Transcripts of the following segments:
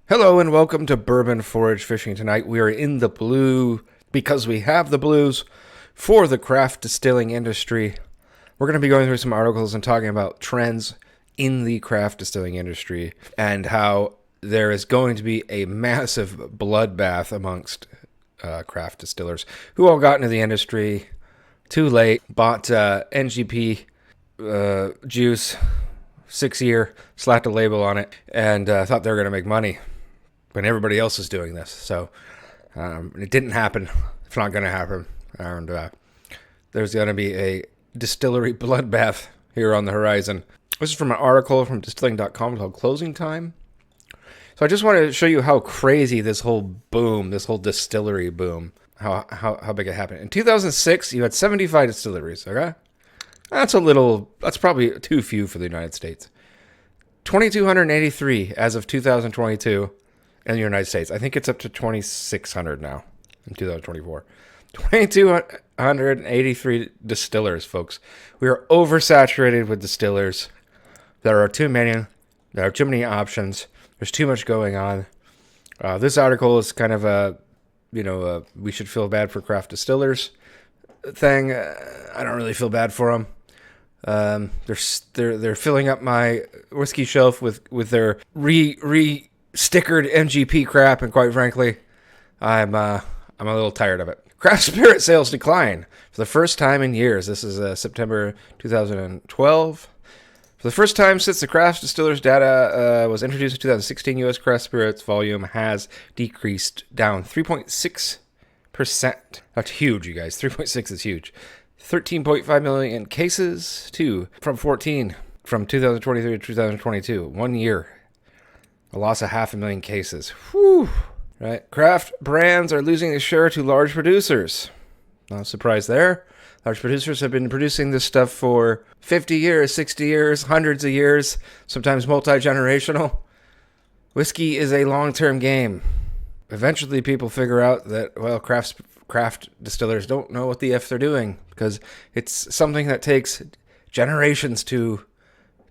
Hello and welcome to Bourbon Forage Fishing. Tonight we are in the blue because we have the blues for the craft distilling industry. We're going to be going through some articles and talking about trends in the craft distilling industry and how there is going to be a massive bloodbath amongst craft distillers who all got into the industry too late, bought NGP juice, 6-year, slapped a label on it, and thought they were going to make money when everybody else is doing this. So it didn't happen. It's not going to happen. And there's going to be a distillery bloodbath here on the horizon. This is from an article from distilling.com called Closing Time. So I just wanted to show you how crazy this whole boom, this whole distillery boom, how big it happened. In 2006, you had 75 distilleries, okay? That's probably too few for the United States. 2,283 as of 2022 in the United States. I think it's up to 2,600 now in 2024. 2,283 distillers, folks. We are oversaturated with distillers. There are too many. There are too many options. There's too much going on. This article is kind of we should feel bad for craft distillers thing. I don't really feel bad for them. They're filling up my whiskey shelf with their re-stickered MGP crap, and quite frankly, I'm a little tired of it. Craft spirit sales decline for the first time in years. This is September 2012. For the first time since the craft distillers data was introduced in 2016, U.S. craft spirits volume has decreased down 3.6%. That's huge, you guys. 3.6 is huge. 13.5 million cases, from 2023 to 2022. 1 year. A loss of 500,000 cases. Whew. Right. Craft brands are losing their share to large producers. Not a surprise there. Large producers have been producing this stuff for 50 years, 60 years, hundreds of years, sometimes multi-generational. Whiskey is a long-term game. Eventually people figure out that, well, craft distillers don't know what the F they're doing because it's something that takes generations to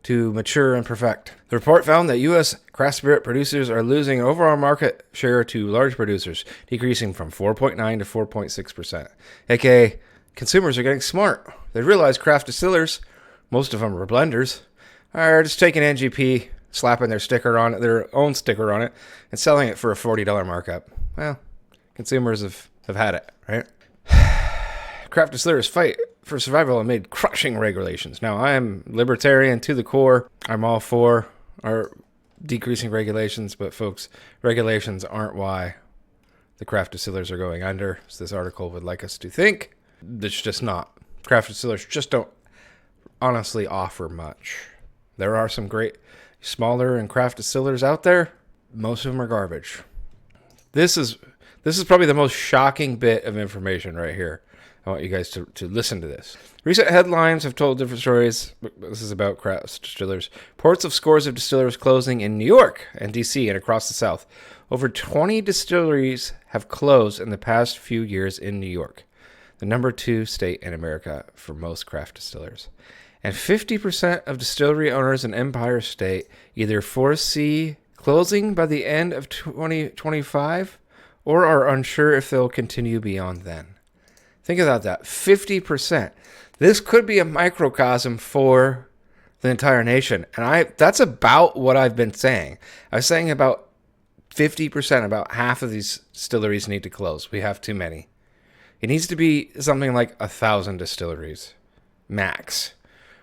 mature and perfect. The report found that U.S. craft spirit producers are losing overall market share to large producers, decreasing from 4.9 to 4.6%. AKA, consumers are getting smart. They realize craft distillers, most of them are blenders, are just taking NGP, slapping their own sticker on it, and selling it for a $40 markup. Well, consumers have had it, right? Craft distillers fight for survival amid crushing regulations. Now, I am libertarian to the core. I'm all for our decreasing regulations, but folks, regulations aren't why the craft distillers are going under, as this article would like us to think. It's just not. Craft distillers just don't honestly offer much. There are some great smaller and craft distillers out there. Most of them are garbage. This is probably the most shocking bit of information right here. I want you guys to listen to this. Recent headlines have told different stories. This is about craft distillers. Reports of scores of distilleries closing in New York and D.C. and across the South. Over 20 distilleries have closed in the past few years in New York, the number 2 state in America for most craft distillers. And 50% of distillery owners in Empire State either foresee closing by the end of 2025 or are unsure if they'll continue beyond then. Think about that. 50%. This could be a microcosm for the entire nation. And that's about what I've been saying. I was saying about 50%, about half of these distilleries need to close. We have too many. It needs to be something like 1,000 distilleries, max.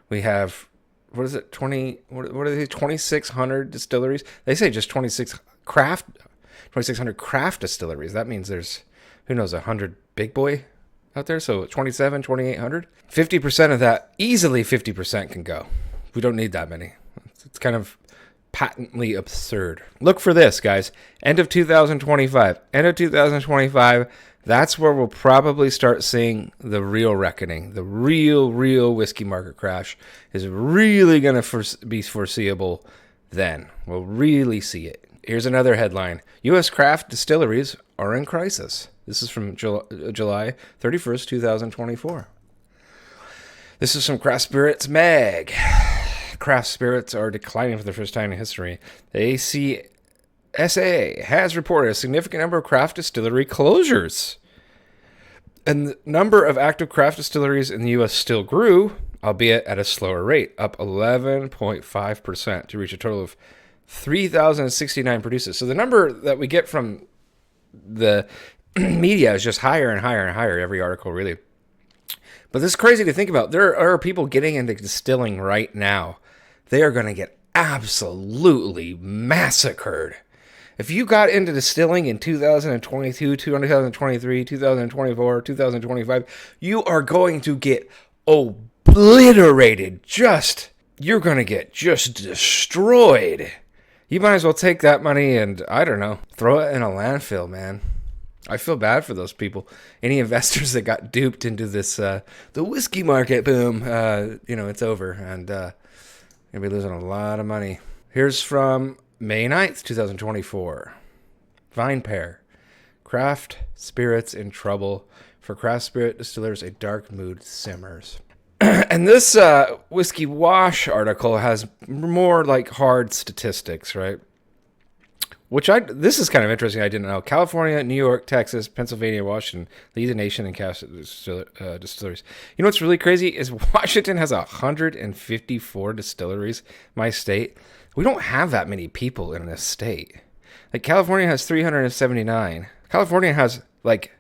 We have, 2,600 distilleries? They say just 2,600 craft distilleries. That means there's, 100 big boy out there. So 2,800. 50% of that, easily 50% can go. We don't need that many. It's kind of patently absurd. Look for this, guys. End of 2025. End of 2025. That's where we'll probably start seeing the real reckoning. The real whiskey market crash is really going to be foreseeable then. We'll really see it. Here's another headline. U.S. craft distilleries are in crisis. This is from July 31st, 2024. This is from Craft Spirits Mag. Craft spirits are declining for the first time in history. The USA has reported a significant number of craft distillery closures. And the number of active craft distilleries in the U.S. still grew, albeit at a slower rate, up 11.5% to reach a total of 3,069 producers. So the number that we get from the media is just higher and higher and higher every article, really. But this is crazy to think about. There are people getting into distilling right now. They are going to get absolutely massacred. If you got into distilling in 2022, 2023, 2024, 2025, you are going to get obliterated. You're going to get just destroyed. You might as well take that money and, I don't know, throw it in a landfill, man. I feel bad for those people. Any investors that got duped into this, the whiskey market boom, it's over. And you're going to be losing a lot of money. Here's from May 9th, 2024. Vine Pair. Craft spirits in trouble. For craft spirit distillers, a dark mood simmers. And this Whiskey Wash article has more like hard statistics, right? This is kind of interesting. I didn't know. California, New York, Texas, Pennsylvania, Washington lead the nation in craft distilleries. You know what's really crazy is Washington has 154 distilleries. My state. We don't have that many people in this state. Like California has 379. California has like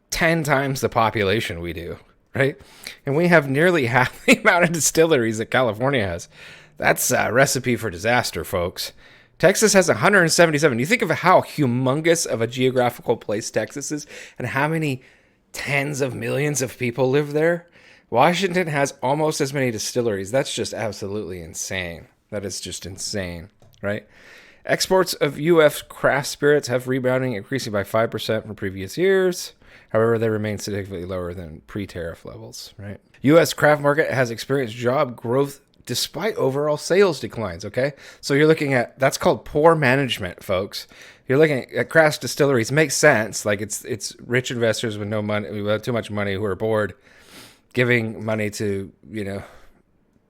10 times the population we do, right? And we have nearly half the amount of distilleries that California has. That's a recipe for disaster, folks. Texas has 177. You think of how humongous of a geographical place Texas is and how many tens of millions of people live there. Washington has almost as many distilleries. That's just absolutely insane. That is just insane, right? Exports of U.S. craft spirits have rebounding, increasing by 5% from previous years. However, they remain significantly lower than pre-tariff levels, right? U.S. craft market has experienced job growth despite overall sales declines, okay? So you're looking at, that's called poor management, folks. You're looking at craft distilleries. Makes sense. Like it's rich investors with no money, with too much money who are bored, giving money to,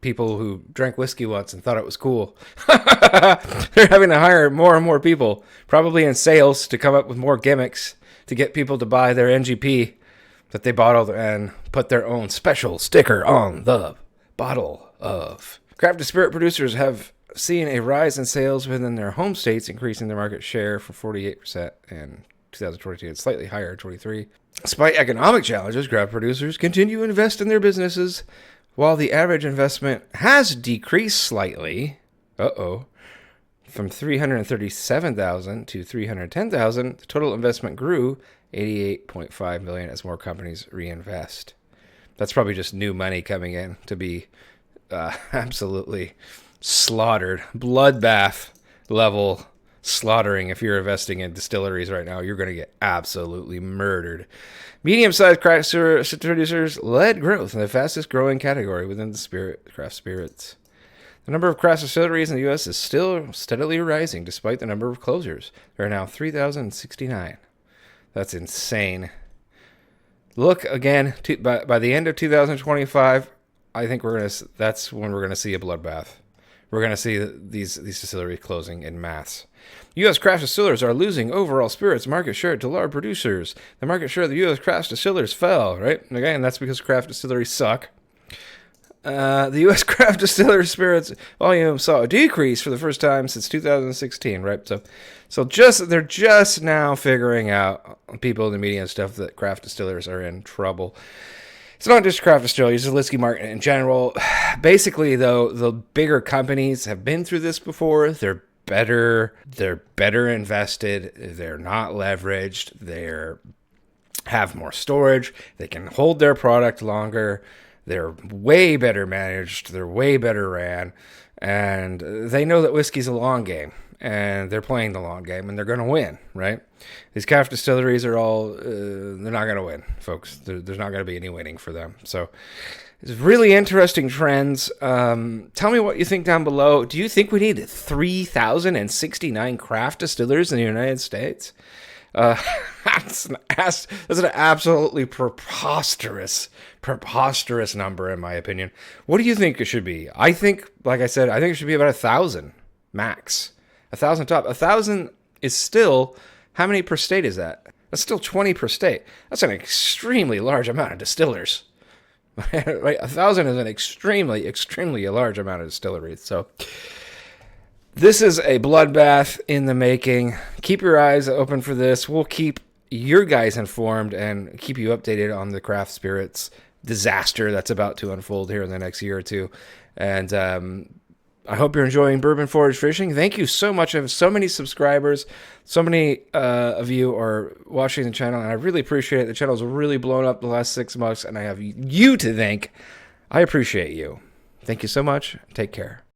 people who drank whiskey once and thought it was cool. They're having to hire more and more people, probably in sales, to come up with more gimmicks to get people to buy their NGP that they bottled and put their own special sticker on the bottle of. Craft spirit producers have seen a rise in sales within their home states, increasing their market share from 48% in 2022 and slightly higher in 23. Despite economic challenges, craft producers continue to invest in their businesses. While the average investment has decreased slightly, from $337,000 to $310,000, the total investment grew $88.5 million as more companies reinvest. That's probably just new money coming in to be absolutely slaughtered, bloodbath level slaughtering. If you're investing in distilleries right now, you're going to get absolutely murdered. Medium-sized craft producers led growth in the fastest growing category within the craft spirits. The number of craft distilleries in the U.S. is still steadily rising despite the number of closures. There are now 3,069. That's insane. Look again, by the end of 2025, I think that's when we're gonna see a bloodbath. We're gonna see these distilleries closing in mass. U.S. craft distillers are losing overall spirits market share to large producers. The market share of the U.S. craft distillers fell, right? And again, that's because craft distilleries suck. The U.S. craft distiller spirits volume saw a decrease for the first time since 2016, right? So they're just now figuring out, people in the media and stuff, that craft distillers are in trouble. It's not just craft distilleries, it's the whiskey market in general. Basically, though, the bigger companies have been through this before. They're better invested. They're not leveraged. They have more storage. They can hold their product longer. They're way better managed. They're way better ran. And they know that whiskey's a long game. And they're playing the long game. And they're going to win, right? These craft distilleries are all, they're not going to win, folks. There's not going to be any winning for them. So it's really interesting trends. Tell me what you think down below. Do you think we need 3,069 craft distillers in the United States? That's an absolutely preposterous number, in my opinion. What do you think it should be? Like I said, I think it should be about 1,000 max. 1,000 top. 1,000 is still, how many per state is that? That's still 20 per state. That's an extremely large amount of distillers. Right? 1,000 is an extremely, extremely large amount of distilleries. So this is a bloodbath in the making. Keep your eyes open for this. We'll keep your guys informed and keep you updated on the craft spirits disaster that's about to unfold here in the next year or two. And I hope you're enjoying Bourbon Forage Fishing. Thank you so much. I have so many subscribers. So many of you are watching the channel, and I really appreciate it. The channel's really blown up the last 6 months, and I have you to thank. I appreciate you. Thank you so much. Take care.